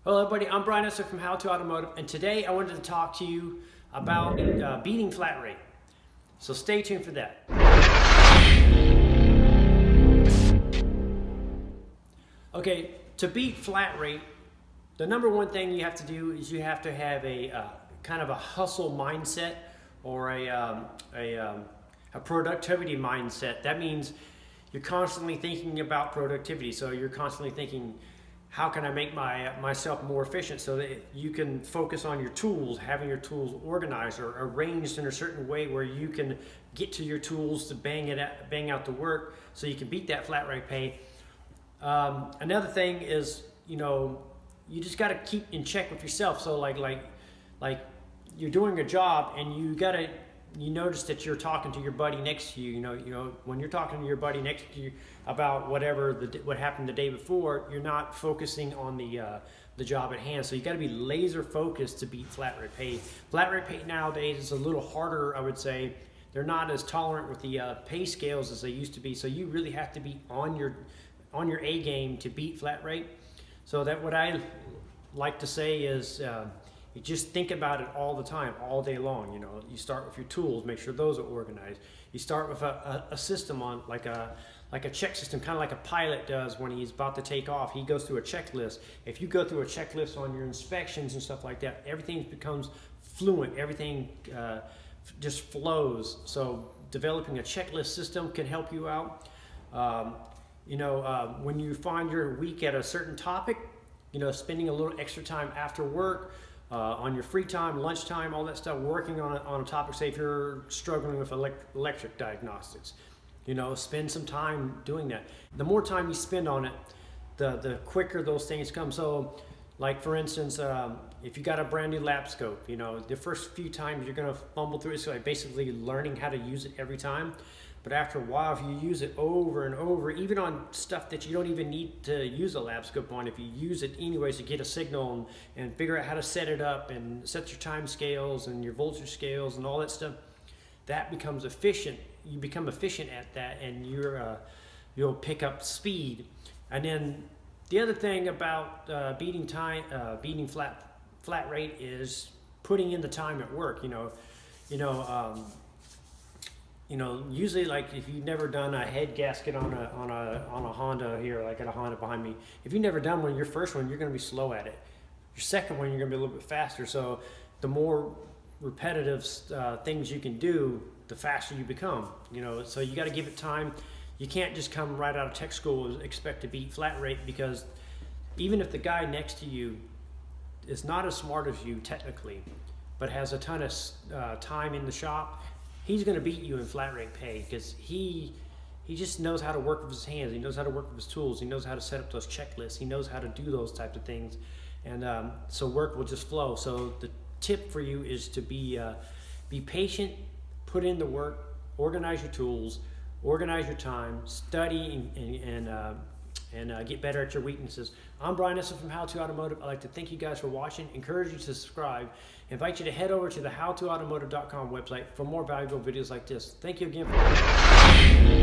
Hello everybody, I'm Brian from How to Automotive, and today I wanted to talk to you about beating flat rate. So stay tuned for that. Okay, to beat flat rate, the number one thing you have to do is you have to have a kind of a hustle mindset or a productivity mindset. That means you're constantly thinking about productivity. So you're constantly thinking, how can I make myself more efficient so that you can focus on your tools, having your tools organized or arranged in a certain way where you can get to your tools to bang out the work so you can beat that flat rate pay. Another thing is, you just got to keep in check with yourself. So like you're doing a job and you notice that you're talking to your buddy next to you. When you're talking to your buddy next to you about what happened the day before, you're not focusing on the job at hand. So you got to be laser focused to beat flat rate pay. Flat rate pay nowadays is a little harder, I would say. They're not as tolerant with the pay scales as they used to be. So you really have to be on your A game to beat flat rate. So that what I like to say is, you just think about it all the time, all day long. You start with your tools, make sure those are organized. You start with a system on like a check system, kind of like a pilot does when he's about to take off. He goes through a checklist. If you go through a checklist on your inspections and stuff like that, everything becomes fluent. Everything just flows. So developing a checklist system can help you out. When you find you're weak at a certain topic, spending a little extra time after work, on your free time, lunchtime, all that stuff, working on a topic. Say if you're struggling with electric diagnostics, spend some time doing that. The more time you spend on it, the quicker those things come. So like for instance, if you got a brand new lap scope, the first few times you're going to fumble through it. So like basically learning how to use it every time. But after a while, if you use it over and over, even on stuff that you don't even need to use a lap scope on, if you use it anyways to get a signal and figure out how to set it up and set your time scales and your voltage scales and all that stuff, that becomes efficient. You become efficient at that, and you'll pick up speed. And then the other thing about beating flat rate is putting in the time at work. Usually, like if you've never done a head gasket on a Honda here, like at a Honda behind me, if you've never done one, your first one, you're going to be slow at it. Your second one, you're going to be a little bit faster. So the more repetitive things you can do, the faster you become. So you got to give it time. You can't just come right out of tech school and expect to beat flat rate, because even if the guy next to you is not as smart as you technically, but has a ton of time in the shop, he's going to beat you in flat rate pay, because he just knows how to work with his hands. He knows how to work with his tools. He knows how to set up those checklists. He knows how to do those types of things. And so work will just flow. So the tip for you is to be patient, put in the work, organize your tools, organize your time, study, and get better at your weaknesses. I'm Brian from How to Automotive. I'd like to thank you guys for watching, encourage you to subscribe, invite you to head over to the howtoautomotive.com website for more valuable videos like this. Thank you again for watching.